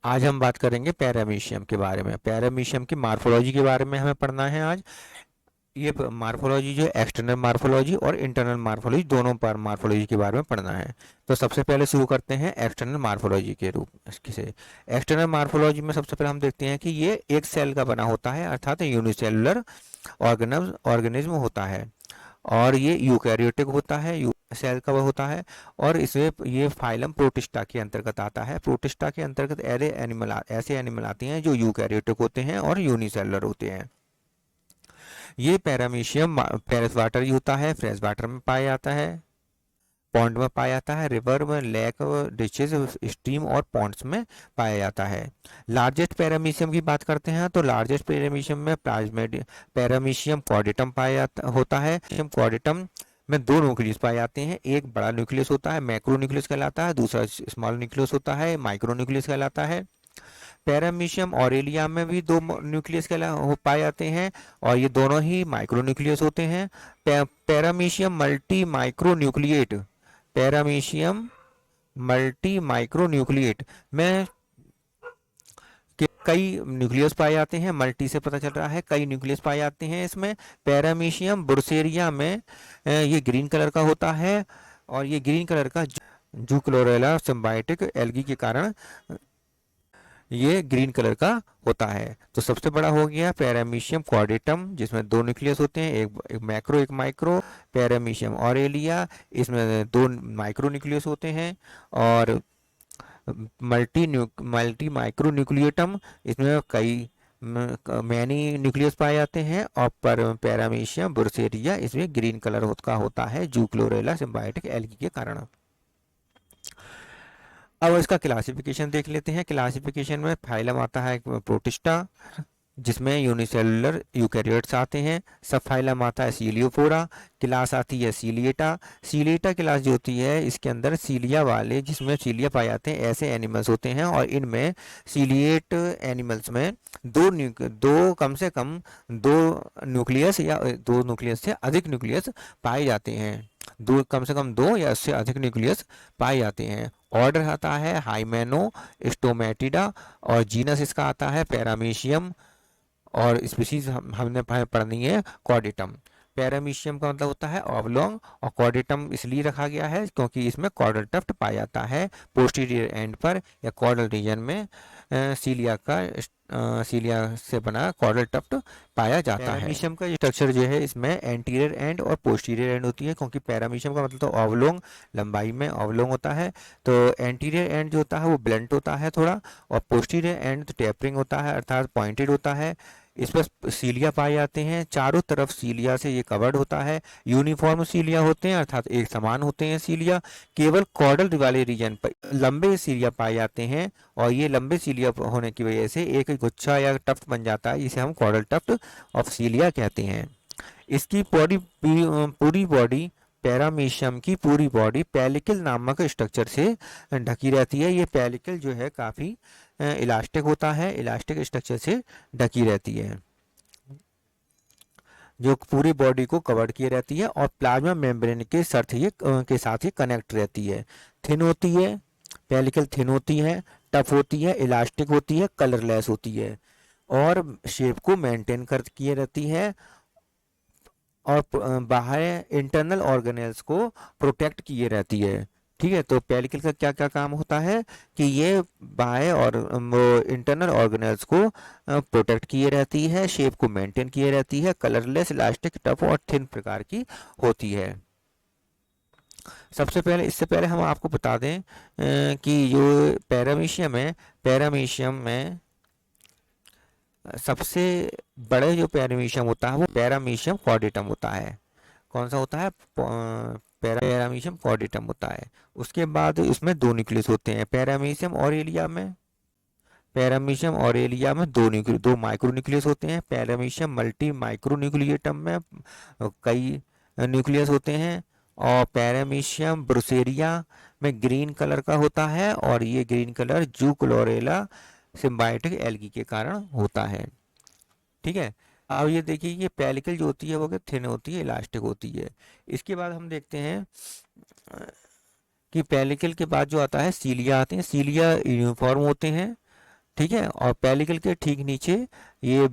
आज हम बात करेंगे पैरामीशियम के बारे में। पैरामीशियम की मार्फोलॉजी के बारे में हमें पढ़ना है आज। ये मार्फोलॉजी जो है एक्सटर्नल मार्फोलॉजी और इंटरनल मार्फोलॉजी दोनों पर मार्फोलॉजी के बारे में पढ़ना है। तो सबसे पहले शुरू करते हैं एक्सटर्नल मार्फोलॉजी के रूप से। एक्सटर्नल मार्फोलॉजी में सबसे पहले हम देखते हैं कि ये एक सेल का बना होता है, अर्थात यूनिसेलुलर ऑर्गेनिज्म होता है और ये यूकैरियोटिक होता है, सेल का वो होता है। और इसमें ये फाइलम प्रोटिस्टा के अंतर्गत आता है। प्रोटिस्टा के अंतर्गत ऐसे एनिमल आते हैं जो यूकैरियोटिक होते हैं और यूनिसेलुलर होते हैं। ये पैरामीशियम फ्रेश वाटर ही होता है, फ्रेश वाटर में पाया जाता है, पॉन्ड में पाया जाता है, रिवर में, लेक, डिचेज, स्ट्रीम और पॉन्ड्स में पाया जाता है। लार्जेस्ट पैरामीशियम की बात करते हैं तो लार्जेस्ट पैरामीशियम में प्लाज्मेडियम पैरामीशियम कॉर्डेटम पाया जाता होता है। कॉर्डेटम में दो न्यूक्लियस पाए जाते हैं, एक बड़ा न्यूक्लियस होता है मैक्रो न्यूक्लियस कहलाता है, दूसरा स्मॉल न्यूक्लियस होता है माइक्रो न्यूक्लियस कहलाता है। पैरामीशियम ऑरेलिया में भी दो न्यूक्लियस पाए जाते हैं और ये दोनों ही माइक्रो न्यूक्लियस होते हैं। Paramecium multi micro nucleate paramecium multi micro nucleate में कई न्यूक्लियस पाए जाते हैं। मल्टी से पता चल रहा है कई न्यूक्लियस पाए जाते हैं इसमें। पैरामीशियम बुर्सेरिया में ये ग्रीन कलर का होता है और ये ग्रीन कलर का जूक्लोरेला सिम्बायोटिक एल्गी के कारण ये ग्रीन कलर का होता है। तो सबसे बड़ा हो गया पैरामीशियम कॉर्डेटम जिसमें दो न्यूक्लियस होते हैं, एक मैक्रो एक माइक्रो। पैरामीशियम ऑरेलिया, इसमें दो माइक्रो न्यूक्लियस होते हैं। और मल्टी माइक्रो न्यूक्लियटम, इसमें कई मैनी न्यूक्लियस पाए जाते हैं। और पर पैरामीशियम बुर्सेरिया इसमें ग्रीन कलर का होता है जूक्लोरेला सिम्बायोटिक एल्गी के कारण। अब इसका क्लासिफिकेशन देख लेते हैं। क्लासिफिकेशन में फाइलम आता है प्रोटिस्टा जिसमें यूनिसेलुलर यूकैरियोट्स आते हैं। सब फाइलम आता है सीलियोफोरा। क्लास आती है सीलिएटा। सीलिएटा क्लास जो होती है इसके अंदर सीलिया वाले, जिसमें सीलिया पाए जाते हैं, ऐसे एनिमल्स होते हैं। और इनमें सीलिएट एनिमल्स में दो कम से कम दो न्यूक्लियस या दो न्यूक्लियस से अधिक न्यूक्लियस पाए जाते हैं। दो कम से कम दो या उससे अधिक न्यूक्लियस पाए जाते हैं। ऑर्डर आता है हाइमेनो स्टोमेटिडा और जीनस इसका आता है पैरामीशियम और स्पीशीज हमने पढ़नी है कॉर्डेटम। पैरामीशियम का मतलब होता है ऑबलोंग और कॉर्डेटम इसलिए रखा गया है क्योंकि इसमें कॉर्डल टफ्ट पाया जाता है पोस्टीरियर एंड पर या कॉर्डल रीजन में। सीलिया से बना कॉर्डल टफ्ट पाया जाता है। पैरामीशियम का स्ट्रक्चर जो है इसमें एंटीरियर एंड और पोस्टीरियर एंड होती है, क्योंकि पैरामीशियम का मतलब तो ऑबलोंग, लंबाई में ऑबलोंग होता है। तो एंटीरियर एंड जो होता है वो ब्लंट होता है थोड़ा, और पोस्टीरियर एंड तो टेपरिंग होता है अर्थात पॉइंटेड होता है। इस पर सीलिया पाए जाते हैं, चारों तरफ सीलिया से ये कवर्ड होता है। यूनिफॉर्म सीलिया होते हैं अर्थात एक समान होते हैं सीलिया। केवल कॉर्डल वाले रीजन पर लंबे सीलिया पाए जाते हैं और ये लंबे सीलिया होने की वजह से एक गुच्छा या टफ्ट बन जाता है, जिसे हम कॉर्डल टफ्ट ऑफ सीलिया कहते हैं। इसकी पूरी बॉडी पैरामीशियम की पूरी बॉडी पेलिकल नामक स्ट्रक्चर से ढकी रहती है। ये पेलिकल जो है काफ़ी इलास्टिक होता है, इलास्टिक स्ट्रक्चर से ढकी रहती है जो पूरी बॉडी को कवर किए रहती है और प्लाज्मा मेम्ब्रेन के साथ ही कनेक्ट रहती है। थिन होती है, पेलिकल थिन होती है, टफ होती है, इलास्टिक होती है, कलरलेस होती है और शेप को मेंटेन कर किए रहती है और बाहर इंटरनल ऑर्गेनेल्स को प्रोटेक्ट किए रहती है। ठीक है, तो पेलिकल का क्या क्या काम होता है कि ये बाह्य और इंटरनल ऑर्गेनेल्स को प्रोटेक्ट किए रहती है, शेप को मेंटेन किए रहती है, कलरलेस, इलास्टिक, टफ और थिन प्रकार की होती है। सबसे पहले इससे पहले हम आपको बता दें कि जो पैरामीशियम है, पैरामीशियम में सबसे बड़े जो पैरामीशियम होता है वो पैरामीशियम कॉर्डेटम होता है। कौन सा होता है? पैरामीशियम कॉर्डेटम होता है। उसके बाद इसमें दो न्यूक्लियस होते हैं। पैरामीशियम ऑरेलिया में दो माइक्रो न्यूक्लियस होते हैं। पैरामीशियम मल्टी माइक्रो न्यूक्लिएटम में कई न्यूक्लियस होते हैं। और पैरामीशियम ब्रुसेरिया में ग्रीन कलर का होता है और ये ग्रीन कलर जूक्लोरेला सिम्बायोटिक एल्गी के कारण होता है। ठीक है, अब ये देखिए ये पेलिकल जो होती है वो थिन होती है, इलास्टिक होती है। इसके बाद हम देखते हैं कि पेलिकल के बाद जो आता है सीलिया आते हैं। सीलिया यूनिफॉर्म होते हैं ठीक है। और पेलिकल के ठीक नीचे ये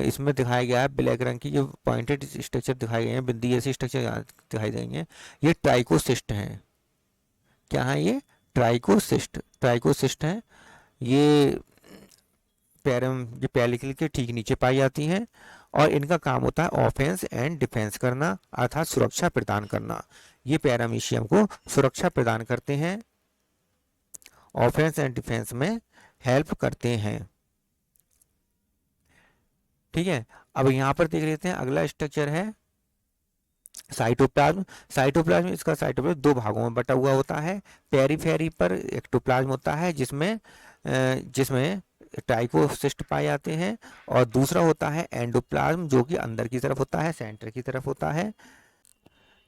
इसमें दिखाया गया है ब्लैक रंग की जो पॉइंटेड स्ट्रक्चर दिखाए गए हैं, बिंदी ऐसी स्ट्रक्चर दिखाई देंगे, ये ट्राइकोसिस्ट हैं। क्या है ये? ट्राइकोसिस्ट, ट्राइकोसिस्ट हैं ये। ये पेलिकल के ठीक नीचे पाई जाती हैं और इनका काम होता है ऑफेंस एंड डिफेंस करना, अर्थात सुरक्षा प्रदान करना। ये पैरामीशियम को सुरक्षा प्रदान करते हैं, ऑफेंस एंड डिफेंस में हेल्प करते हैं। ठीक है। अब यहाँ पर देख लेते हैं अगला स्ट्रक्चर है साइटोप्लाज्म। साइटोप्लाज्म, इसका साइटोप्लाज्म दो भागों में बटा हुआ होता है। पेरीफेरी पर एक्टोप्लाज्म होता है जिसमें ट्राइकोसिस्ट पाए जाते हैं, और दूसरा होता है एंडोप्लाज्म जो कि अंदर की तरफ होता है, सेंटर की तरफ होता है।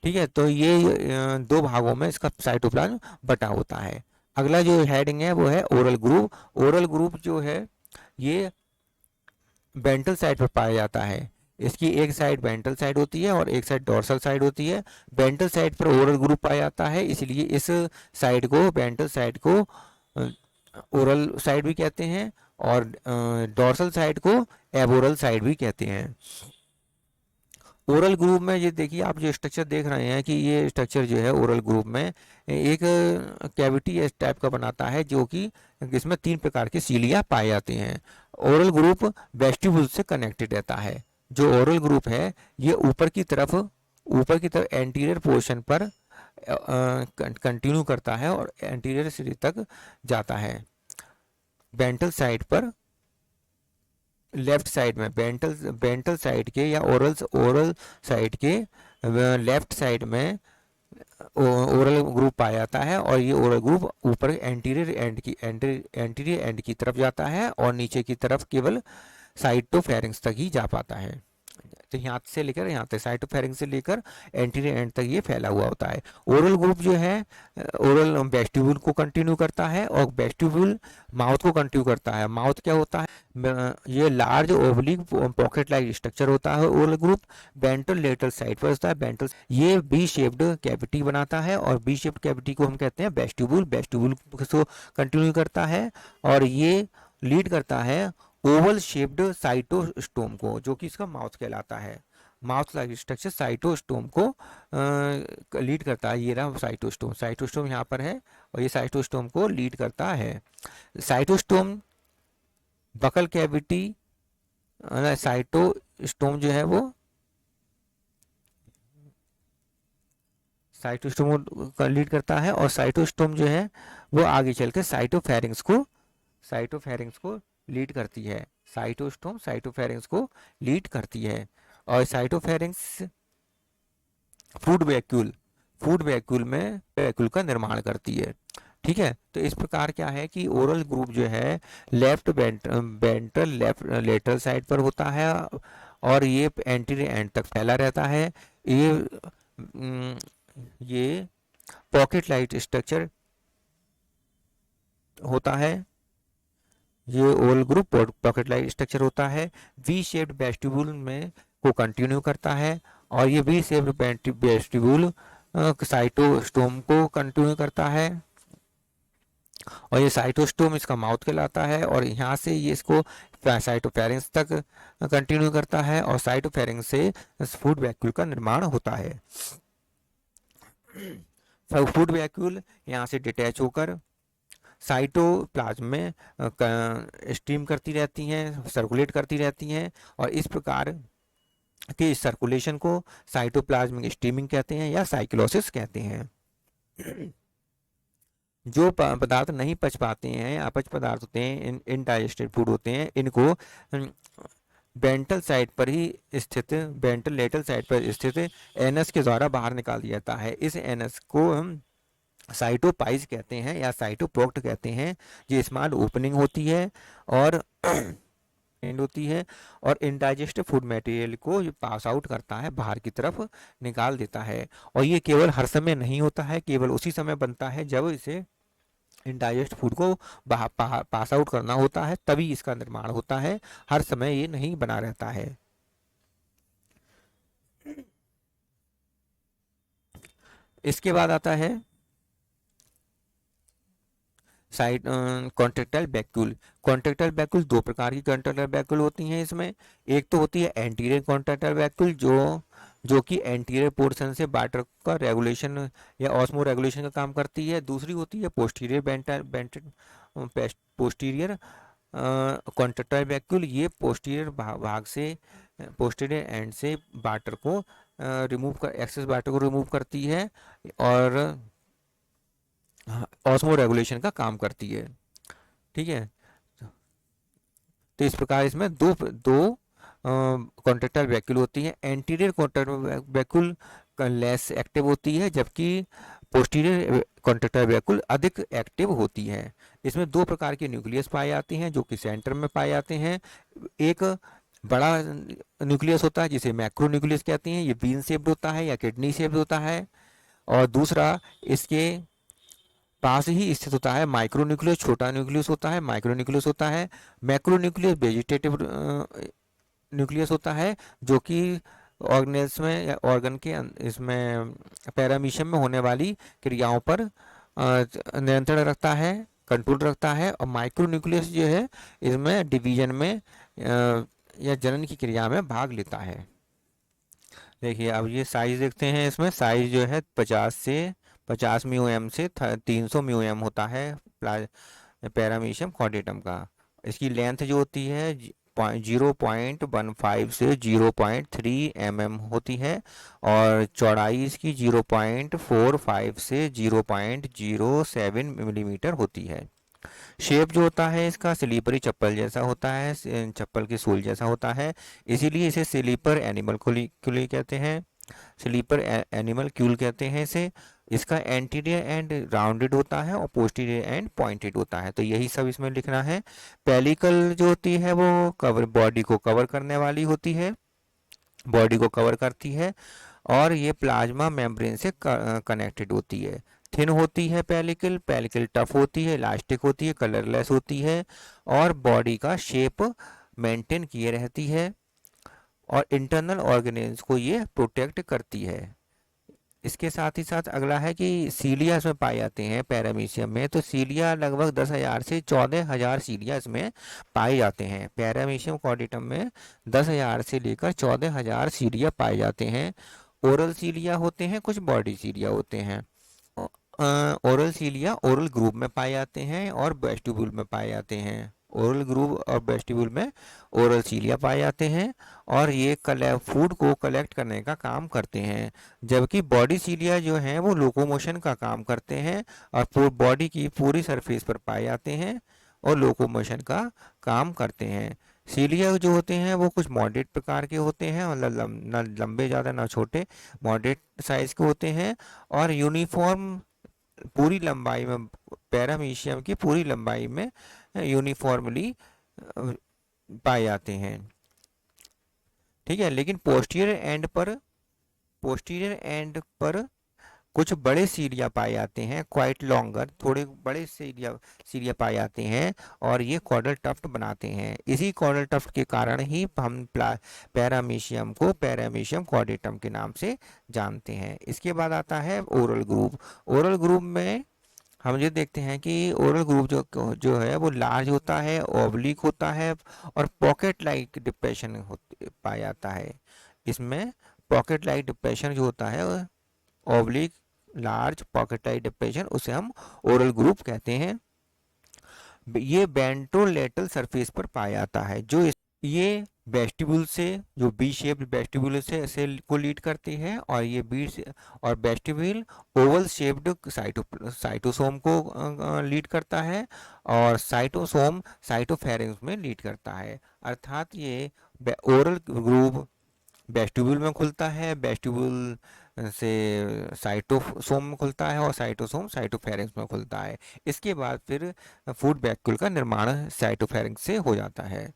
ठीक है। तो ये दो भागों में इसका साइटोप्लाज्म बटा होता है। अगला जो हेडिंग है वो है ओरल ग्रूव। ओरल ग्रूव जो है ये वेंट्रल साइड पर पाया जाता है। इसकी एक साइड वेंट्रल साइड होती है और एक साइड डोर्सल साइड होती है। वेंट्रल साइड पर ओरल ग्रूव पाया जाता है, इसलिए इस साइड को, वेंट्रल साइड को ओरल साइड भी कहते हैं और डोर्सल साइड को एबोरल साइड भी कहते हैं। ओरल ग्रुप में ये देखिए आप जो स्ट्रक्चर देख रहे हैं कि ये स्ट्रक्चर जो है ओरल ग्रुप में एक कैविटी इस टाइप का बनाता है जो कि इसमें तीन प्रकार की सीलियाँ पाई जाती हैं। ओरल ग्रुप वेस्टिब्यूल से कनेक्टेड रहता है। जो ओरल ग्रुप है ये ऊपर की तरफ एंटीरियर पोर्शन पर कंटिन्यू करता है और एंटीरियर सिरे तक जाता है। वेंट्रल साइड पर लेफ्ट साइड में वेंट्रल साइड के या ओरल साइड के लेफ्ट साइड में ओरल ग्रुप पाया जाता है, और ये ओरल ग्रुप ऊपर एंटीरियर एंड की तरफ जाता है और नीचे की तरफ केवल साइटोफेरिंक्स तक ही जा पाता है। तो यहाँ से लेकर यहाँ तक, साइटोफेरिंक्स से लेकर एंटीरियर एंड तक ये फैला हुआ होता है। ओरल ग्रुप जो है ओरल वेस्टिब्यूल को कंटिन्यू करता है और वेस्टिब्यूल माउथ को कंटिन्यू करता है। माउथ क्या होता है? ये large oblique pocket like structure होता है oral group. Ventral lateral side पर होता है। वेंट्रल ये बी शेप्ड कैविटी बनाता है और बी शेप्ड कैविटी को हम कहते हैं वेस्टिब्यूल। वेस्टिब्यूल को कंटिन्यू करता है और ये लीड करता है ओवल शेप्ड साइटोस्टोम को, जो कि इसका माउथ कहलाता है। माउथ लाइक स्ट्रक्चर साइटोस्टोम को लीड करता है। ये रहा साइटोस्टोम, साइटोस्टोम यहाँ पर है और ये साइटोस्टोम को लीड करता है। साइटोस्टोम बकल कैविटी, साइटोस्टोम जो है वो साइटोस्टोम को लीड करता है और साइटोस्टोम जो है वो आगे चल के साइटोफेरिंग्स को लीड करती है। साइटोस्टोम साइटोफेरिंग्स को लीड करती है और साइटोफेरिंग्स फूड वैक्यूल में वैक्यूल का निर्माण करती है। ठीक है। तो इस प्रकार क्या है कि ओरल ग्रुप जो है left ventral left lateral side पर होता है और ये एंटीरियर एंड तक फैला रहता है। ये पॉकेट लाइट स्ट्रक्चर होता है। ये oral group pocket light structure होता है। वी शेप्ड वेस्टिब्यूल में को कंटिन्यू करता है और ये वी शेप्ड वेस्टिब्यूल साइटोस्टोम को कंटिन्यू करता है और ये साइटोस्टोम इसका माउथ कहलाता है और यहाँ से ये इसको साइटोफेरिंक्स तक कंटिन्यू करता है और साइटोफेरिंक्स से फूड वैक्यूल का निर्माण होता है। फूड वैक्यूल यहाँ से डिटैच होकर साइटोप्लाज्म में स्ट्रीम करती रहती हैं, सर्कुलेट करती रहती हैं और इस प्रकार के सर्कुलेशन को साइटोप्लाज्मिक स्ट्रीमिंग कहते हैं या साइक्लोसिस कहते हैं। जो पदार्थ नहीं पच पाते हैं, अपच पदार्थ होते हैं, इनडाइजेस्टेड फूड होते हैं, इनको वेंट्रल साइड पर ही स्थित, वेंट्रल लेटरल साइड पर स्थित एनस के द्वारा बाहर निकाल दिया जाता है। इस एनस को हम साइटोपाइज कहते हैं या साइटोप्रोक्ट कहते हैं। ये स्मॉल ओपनिंग होती है और एंड होती है और इनडाइजेस्टिव फूड मटेरियल को पास आउट करता है, बाहर की तरफ निकाल देता है। और ये केवल हर समय नहीं होता है, केवल उसी समय बनता है जब इसे इनडाइजेस्ट फूड को पास आउट करना होता है, तभी इसका निर्माण होता है। हर समय ये नहीं बना रहता है। इसके बाद आता है side contractile vacuole. Contractile vacuole दो प्रकार की कॉन्ट्रेक्टाइल वैक्यूल होती हैं इसमें। एक तो होती है एंटीरियर कॉन्ट्रेक्टाइल वैक्यूल, जो कि एंटीरियर पोर्शन से वाटर का रेगुलेशन या ऑस्मो रेगुलेशन का काम करती है। दूसरी होती है पोस्टीरियर पोस्टीरियर कॉन्ट्रेक्टाइल वैक्यूल। ये पोस्टीरियर भाग से, पोस्टीरियर एंड से वाटर को रिमूव कर, एक्सेस वाटर को रिमूव करती है और ऑस्मो रेगुलेशन का काम करती है। ठीक है, तो इस प्रकार इसमें दो दो कॉन्ट्रेक्टाइल वैक्यूल होती है। Anterior contractile vacuole less active होती है, जबकि पोस्टीरियर कॉन्ट्रेक्टाइल वैक्यूल अधिक एक्टिव होती है। इसमें दो प्रकार के न्यूक्लियस पाए जाते हैं जो कि सेंटर में पाए जाते हैं। एक बड़ा न्यूक्लियस होता है जिसे मैक्रो न्यूक्लियस कहते हैं, ये बीन शेप्ड होता है या किडनी शेप्ड होता है। और दूसरा इसके पास ही स्थित होता है माइक्रो न्यूक्लियस, छोटा न्यूक्लियस होता है, माइक्रो न्यूक्लियस होता है। मैक्रो न्यूक्लियस वेजिटेटिव न्यूक्लियस होता है, जो कि ऑर्गेनेल्स में या ऑर्गन के इसमें पैरामीशियम में होने वाली क्रियाओं पर नियंत्रण रखता है, कंट्रोल रखता है। और माइक्रो न्यूक्लियस जो है इसमें डिवीजन में या जनन की क्रिया में भाग लेता है। देखिए अब ये साइज देखते हैं। इसमें साइज जो है 50 म्यू से 300 म्यू होता है पैरामीशियम कॉर्डेटम का। इसकी लेंथ जो होती है 0.15 से 0.3 होती है, और चौड़ाई इसकी 0.45 से 0.07 मिलीमीटर होती है। शेप जो होता है इसका स्लीपरी चप्पल जैसा होता है, चप्पल के सोल जैसा होता है, इसीलिए इसे स्लीपर एनिमल क्यूली कहते हैं, स्लीपर एनिमल क्यूल कहते हैं इसे। इसका एंटीरियर एंड राउंडेड होता है और पोस्टीरियर एंड पॉइंटेड होता है। तो यही सब इसमें लिखना है। पेलिकल जो होती है वो कवर, बॉडी को कवर करने वाली होती है, बॉडी को कवर करती है, और ये प्लाज्मा मेम्ब्रेन से कनेक्टेड होती है। थिन होती है पेलिकल, पेलिकल टफ होती है, इलास्टिक होती है, कलरलेस होती है, और बॉडी का शेप मेंटेन किए रहती है, और इंटरनल ऑर्गेनेल्स को ये प्रोटेक्ट करती है। इसके साथ ही साथ अगला है कि सीलिया इसमें पाए जाते हैं पैरामीशियम में। तो सीलिया लगभग 10,000 से 14,000 सीलिया इसमें पाए जाते हैं। पैरामीशियम कॉर्डेटम में 10,000 से लेकर 14,000 सीलिया पाए जाते हैं। ओरल सीलिया होते हैं, कुछ बॉडी सीलिया होते हैं। ओरल सीलिया ओरल ग्रुप में पाए जाते हैं और वेस्टिब्यूल में पाए जाते हैं। ओरल ग्रुप और वेस्टिब्यूल में ओरल सीलिया पाए जाते हैं, और ये फूड को कलेक्ट करने का काम करते हैं। जबकि बॉडी सीलिया जो हैं वो लोकोमोशन का काम करते हैं और बॉडी की पूरी सरफेस पर पाए जाते हैं और लोकोमोशन का काम करते हैं। सीलिया जो होते हैं वो कुछ मॉडरेट प्रकार के होते हैं, मतलब ना लंबे ज़्यादा ना छोटे, मॉडरेट साइज के होते हैं, और यूनिफॉर्म पूरी लंबाई में, पैरामीशियम की पूरी लंबाई में यूनिफॉर्मली पाए जाते हैं। ठीक है, लेकिन पोस्टीरियर एंड पर कुछ बड़े सीलिया पाए जाते हैं, क्वाइट लॉन्गर, थोड़े बड़े सीलिया पाए जाते हैं, और ये कॉर्डल टफ्ट बनाते हैं। इसी कॉर्डल टफ्ट के कारण ही हम पैरामीशियम को पैरामीशियम कॉर्डेटम के नाम से जानते हैं। इसके बाद आता है ओरल ग्रुप। ओरल ग्रुप में हम ये देखते हैं कि ओरल ग्रुप जो है वो लार्ज होता है, ओब्लिक होता है, और पॉकेट लाइक डिप्रेशन पाया जाता है। इसमें पॉकेट लाइक डिप्रेशन जो होता है, oblique large pocket like depression, उसे हम ओरल ग्रुप कहते हैं। ये वेंट्रोलेटरल सरफेस पर पाया जाता है। ये वेस्टिब्यूल से, जो बी शेप्ड वेस्टिब्यूल से को लीड करती है, और ये और वेस्टिब्यूल ओवल शेप्ड साइटोसोम को लीड करता है, और साइटोसोम साइटोफेरेंक्स में लीड करता है। अर्थात ये ओरल ग्रुप वेस्टिब्यूल में खुलता है, वेस्टिब्यूल से साइटोसोम में खुलता है, और साइटोसोम साइटोफेरेंक्स में खुलता है। इसके बाद फिर फूड वैक्यूल का निर्माण साइटोफेरेंक्स से हो जाता है।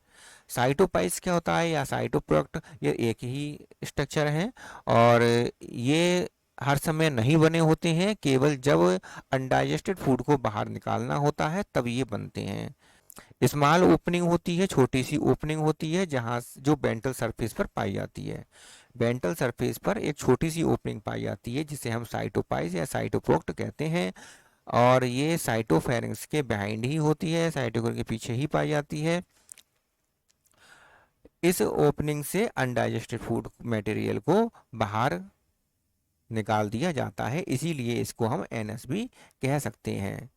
साइटोपाइस क्या होता है या साइटोप्रोडक्ट, ये एक ही स्ट्रक्चर है, और ये हर समय नहीं बने होते हैं, केवल जब अनडाइजेस्टेड फूड को बाहर निकालना होता है तब ये बनते हैं। स्मॉल ओपनिंग होती है, छोटी सी ओपनिंग होती है, जहाँ जो वेंट्रल सरफेस पर पाई जाती है। वेंट्रल सरफेस पर एक छोटी सी ओपनिंग पाई जाती है जिसे हम साइटोपाइस या साइटोप्रोडक्ट कहते हैं। और ये साइटोफेरेंक्स के बिहाइंड ही होती है, साइटोकोर के पीछे ही पाई जाती है। इस ओपनिंग से अनडाइजेस्टेड फूड मटेरियल को बाहर निकाल दिया जाता है, इसीलिए इसको हम एनएस भी कह सकते हैं।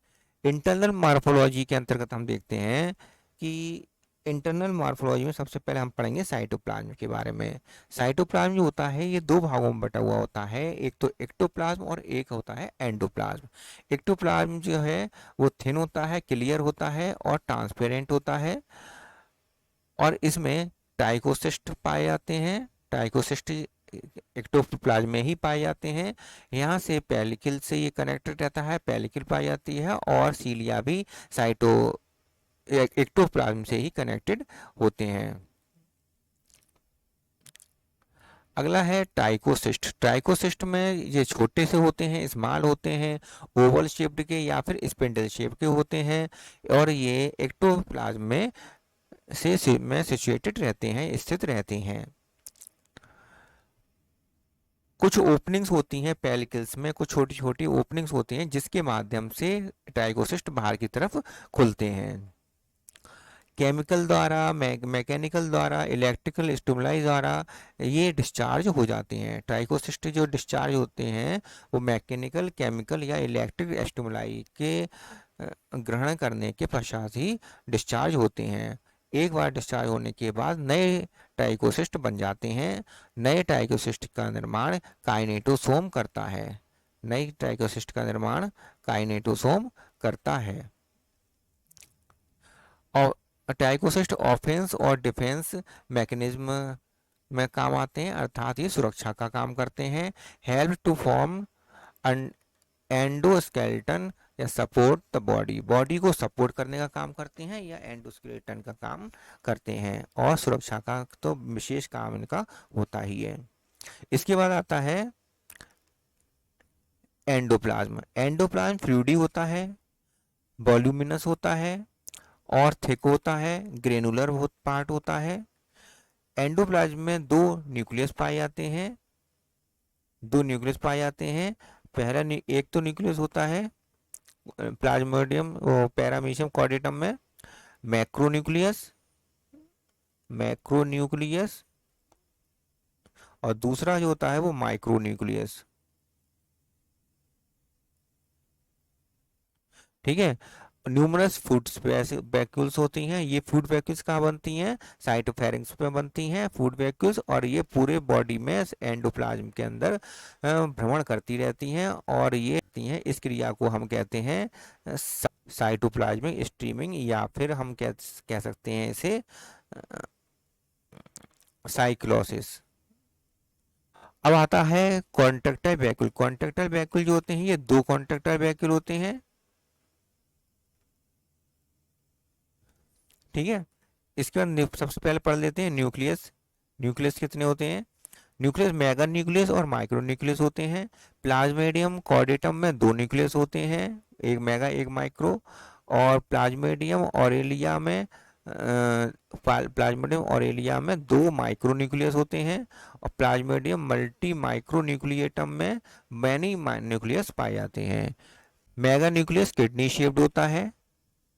इंटरनल मॉर्फोलॉजी के अंतर्गत हम देखते हैं कि इंटरनल मॉर्फोलॉजी में सबसे पहले हम पढ़ेंगे साइटोप्लाज्म के बारे में। साइटोप्लाज्म जो होता है ये दो भागों में बटा हुआ होता है, एक तो एक्टोप्लाज्म और एक होता है एंडोप्लाज्म। एक्टोप्लाज्म जो है वो थिन होता है, क्लियर होता है और ट्रांसपेरेंट होता है, और इसमें टाइकोसिस्ट पाए जाते हैं। टाइकोसिस्ट एक्टोप्लाज्म में ही पाए जाते हैं। यहाँ से पेलिकल से ये कनेक्टेड रहता है, पेलिकल पाई जाती है, और सीलिया भी साइटो एक्टोप्लाज्म से ही कनेक्टेड होते हैं। अगला है टाइकोसिस्ट। टाइकोसिस्ट में ये छोटे से होते हैं, स्मॉल होते हैं, ओवल शेप्ड के या फिर स्पिंडल शेप के होते हैं, और ये एक्टोप्लाज्म में सिचुएटेड रहते हैं, स्थित रहते हैं। कुछ ओपनिंग्स होती हैं पेलिकल्स में, कुछ छोटी छोटी ओपनिंग्स होती हैं जिसके माध्यम से टाइकोसिस्ट बाहर की तरफ खुलते हैं। केमिकल द्वारा, मैकेनिकल द्वारा, इलेक्ट्रिकल स्टिमुलाई द्वारा ये डिस्चार्ज हो जाते हैं। ट्राइकोसिस्ट जो डिस्चार्ज होते हैं वो मैकेनिकल, केमिकल या इलेक्ट्रिक स्टिमुलाई के ग्रहण करने के पश्चात ही डिस्चार्ज होते हैं। एक बार डिस्चार्ज होने के बाद नए टाइकोसिस्ट बन जाते हैं। नए टाइकोसिस्ट का निर्माण काइनेटोसोम करता है। नई टाइकोसिस्ट का निर्माण काइनेटोसोम करता है। और टाइकोसिस्ट ऑफेंस और डिफेंस मैकेनिज्म में काम आते हैं, अर्थात ये सुरक्षा का काम करते हैं। हेल्प टू फॉर्म एंडोस्केलेटन या सपोर्ट द बॉडी। बॉडी को सपोर्ट करने का काम करते हैं या एंडोस्केलेटन का काम करते हैं, और सुरक्षा का तो विशेष काम इनका होता ही है। इसके बाद आता है एंडोप्लाज्म। एंडोप्लाज्म फ्लूइडी होता है, वॉल्यूमिनस होता है और थिक होता है, ग्रेनुलर पार्ट होता है। एंडोप्लाज्म में दो न्यूक्लियस पाए जाते हैं, दो न्यूक्लियस पाए जाते हैं। पहला एक तो न्यूक्लियस होता है प्लाज्मोडियम पैरामीशियम कॉर्डेटम में मैक्रोन्यूक्लियस, मैक्रोन्यूक्लियस, और दूसरा जो होता है वो माइक्रोन्यूक्लियस। ठीक है। न्यूमरस फूड वैक्यूल्स होती हैं। ये फूड वैक्यूल्स कहाँ बनती हैं? साइटोफेरेंक्स में बनती हैं फूड वैक्यूल्स, और ये पूरे बॉडी में एंडोप्लाज्म के अंदर भ्रमण करती रहती हैं, और ये इस क्रिया को हम कहते हैं साइटोप्लाज्मिक स्ट्रीमिंग, या फिर हम कह सकते हैं इसे साइक्लोसिस। अब आता है कॉन्ट्रैक्टाइल वैक्यूल। कॉन्ट्रैक्टाइल वैक्यूल जो होते हैं ये दो कॉन्ट्रैक्टाइल वैक्यूल होते हैं। ठीक है। इसके बाद सबसे पहले पढ़ लेते हैं न्यूक्लियस। न्यूक्लियस कितने होते हैं? न्यूक्लियस मेगा न्यूक्लियस और माइक्रो न्यूक्लियस होते हैं। प्लाज्मेडियम कॉर्डेटम में दो न्यूक्लियस होते हैं, एक मेगा एक माइक्रो। और प्लाज्मेडियम ऑरेलिया में प्लाज्मेडियम ऑरेलिया में दो माइक्रो न्यूक्लियस होते हैं, और प्लाज्मेडियम मल्टी माइक्रो न्यूक्लिएटम में मैनी न्यूक्लियस पाए जाते हैं। मेगा न्यूक्लियस किडनी शेप्ड होता है।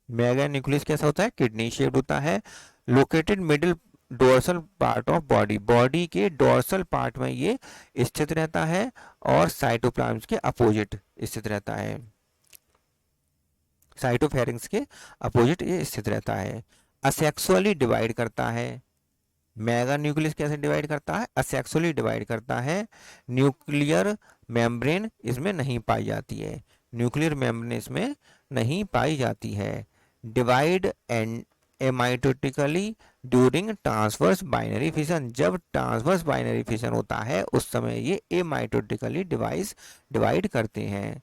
मेगा न्यूक्लियस कैसा होता है? किडनी शेप्ड होता है। Located middle dorsal part of body. Body के डोर्सल पार्ट में ये स्थित रहता है, और साइटोप्लाज्म के अपोजिट स्थित रहता है। साइटोफेरेंक्स के अपोजिट ये स्थित रहता है। असेक्सुअली डिवाइड करता है। मेगा न्यूक्लियस कैसे डिवाइड करता है? असेक्सुअली डिवाइड करता है। न्यूक्लियर मेम्ब्रेन इसमें नहीं पाई जाती है। न्यूक्लियर मेम्ब्रेन इसमें नहीं पाई जाती है। Divide and amitotically during transverse binary fission. जब ट्रांसवर्स बाइनरी फिशन होता है उस समय ये एमाइटोटिकली डिवाइड करते हैं।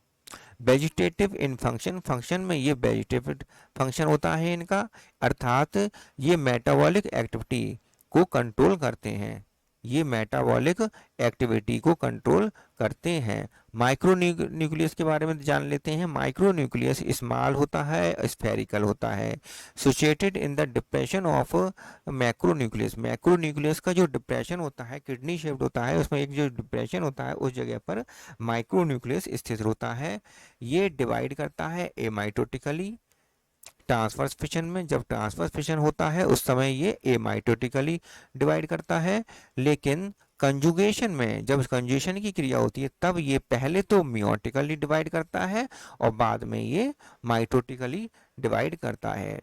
वेजिटेटिव इन फंक्शन। फंक्शन में ये वेजिटेटिव फंक्शन होता है इनका, अर्थात ये मेटाबॉलिक एक्टिविटी को कंट्रोल करते हैं। ये मेटाबॉलिक एक्टिविटी को कंट्रोल करते हैं। माइक्रो न्यूक्लियस के बारे में जान लेते हैं। माइक्रो न्यूक्लियस स्मॉल होता है, स्फेरिकल होता है, situated in the depression of macro nucleus. Macro nucleus का जो डिप्रेशन होता है किडनी शेप्ड होता है, उसमें एक जो डिप्रेशन होता है उस जगह पर माइक्रो न्यूक्लियस स्थित होता है। ये डिवाइड करता है एमाइटोटिकली। ट्रांसवर्स फिशन में जब ट्रांसवर्स फिशन होता है उस समय ये एमाइटोटिकली डिवाइड करता है, लेकिन कंजुगेशन में जब कंजुगेशन की क्रिया होती है तब ये पहले तो मियोटिकली डिवाइड करता है और बाद में ये माइटोटिकली डिवाइड करता है।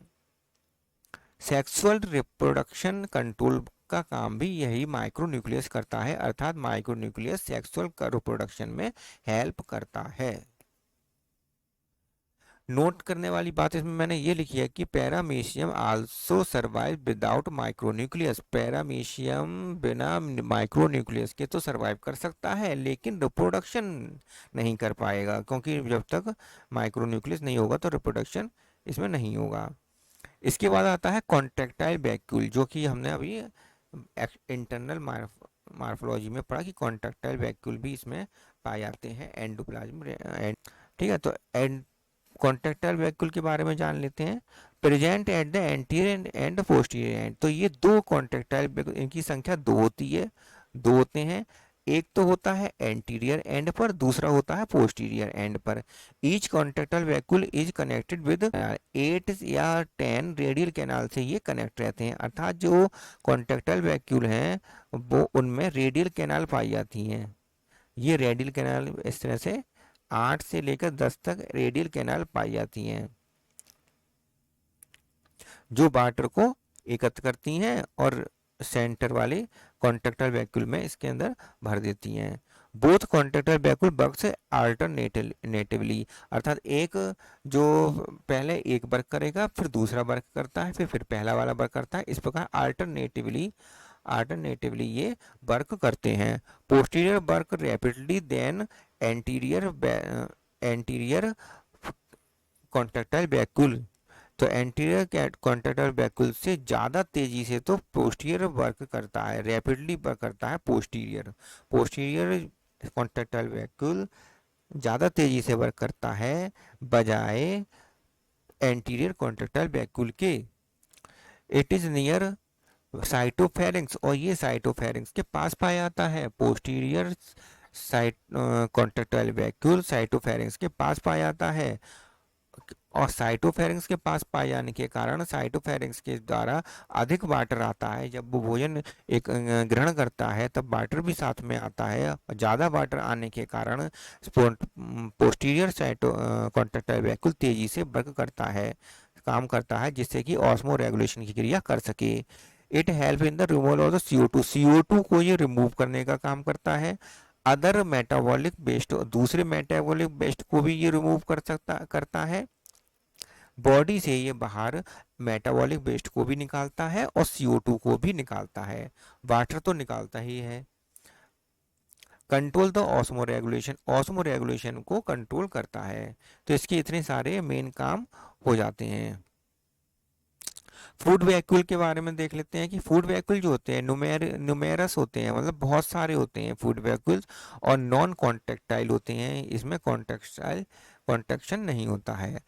सेक्सुअल रिप्रोडक्शन कंट्रोल का काम भी यही माइक्रोन्यूक्लियस करता है, अर्थात माइक्रोन्यूक्लियस सेक्सुअल रिप्रोडक्शन में हेल्प करता है। नोट करने वाली बात इसमें मैंने ये लिखी है कि paramecium also survive without micronucleus. Paramecium बिना माइक्रोन्यूक्लियस के तो सर्वाइव कर सकता है लेकिन रिप्रोडक्शन नहीं कर पाएगा, क्योंकि जब तक माइक्रोन्यूक्लियस नहीं होगा तो रिप्रोडक्शन इसमें नहीं होगा। इसके बाद आता है कॉन्ट्रैक्टाइल वैक्यूल, जो कि हमने अभी इंटरनल मार्फोलॉजी में पढ़ा कि कॉन्ट्रैक्टाइल वैक्यूल भी इसमें पाए जाते हैं एंडोप्लाज्म। ठीक है, तो कॉन्ट्रैक्टाइल वैक्यूल के बारे में जान लेते हैं। Present at the anterior and posterior and. तो ये दो कॉन्ट्रैक्टाइल वैक्यूल, इनकी संख्या दो होती है, दो होते हैं। एक तो होता है एंटीरियर एंड पर, दूसरा होता है पोस्टीरियर एंड पर। Each contractile vacuole is connected with 8 या 10 रेडियल कैनाल से ये कनेक्ट रहते हैं, अर्थात जो कॉन्ट्रैक्टाइल वैक्यूल हैं वो उनमें रेडियल कैनाल पाई जाती हैं। ये रेडियल कैनाल इस तरह से 8 से लेकर 10 तक रेडियल कैनाल पाई जाती हैं, जो वाटर को एकत्र करती हैं और सेंटर वाले कॉन्ट्रैक्टाइल वैक्यूल में इसके अंदर भर देती हैं। Both contractile vacuole works alternatively, अर्थात एक जो पहले एक वर्क करेगा फिर दूसरा वर्क करता है फिर पहला वाला वर्क करता है, इस प्रकार अल्टरनेटिवली ये वर्क करते हैं। Posterior work rapidly then anterior contractile vacuole. तो एंटीरियर कॉन्ट्रैक्टाइल वैक्यूल से ज़्यादा तेजी से तो पोस्टीरियर वर्क करता है, रैपिडली वर्क करता है पोस्टीरियर कॉन्ट्रैक्टाइल वैक्यूल ज़्यादा तेजी से वर्क करता है बजाय एंटीरियर कॉन्ट्रैक्टाइल वैक्यूल के। इट इज़ नियर साइटोफेरिंक्स, और ये साइटोफेरिंक्स के पास पाया जाता है। पोस्टीरियर कॉन्ट्रैक्टाइल वैक्यूल साइटोफेरिंक्स के पास पाया जाता है, और साइटोफेरिंक्स के पास पाए जाने के कारण साइटोफेरिंक्स के द्वारा अधिक वाटर आता है। जब वो भोजन एक ग्रहण करता है तब वाटर भी साथ में आता है, और ज़्यादा वाटर आने के कारण पोस्टीरियर कॉन्ट्रैक्टाइल वैक्यूल तेजी से वर्क करता है, काम करता है, जिससे कि ऑस्मो रेगुलेशन की क्रिया कर सके। It help in the removal of the CO2 को ये रिमूव करने का काम करता है। अदर मेटाबॉलिक वेस्ट, दूसरे मेटाबॉलिक वेस्ट को भी ये रिमूव करता है। बॉडी से ये बाहर मेटाबॉलिक वेस्ट को भी निकालता है और CO2 को भी निकालता है, वाटर तो निकालता ही है। कंट्रोल द ऑस्मो रेगुलेशन को कंट्रोल करता है। तो इसके इतने सारे मेन काम हो जाते हैं। फूड वैक्यूल के बारे में देख लेते हैं कि फूड वैक्यूल जो होते हैं न्यूमेरस होते हैं, मतलब बहुत सारे होते हैं फूड वैक्यूल्स, और नॉन कॉन्ट्रैक्टाइल होते हैं, इसमें कॉन्ट्रैक्शन नहीं होता है।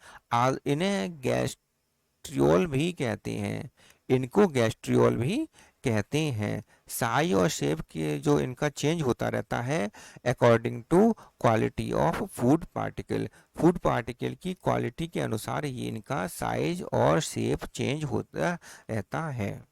इन्हें गैस्ट्रियोल भी कहते हैं, इनको गैस्ट्रियोल भी कहते हैं। साइज और शेप के जो इनका चेंज होता रहता है according to quality of food particle की क्वालिटी के अनुसार ही इनका साइज और शेप चेंज होता रहता है।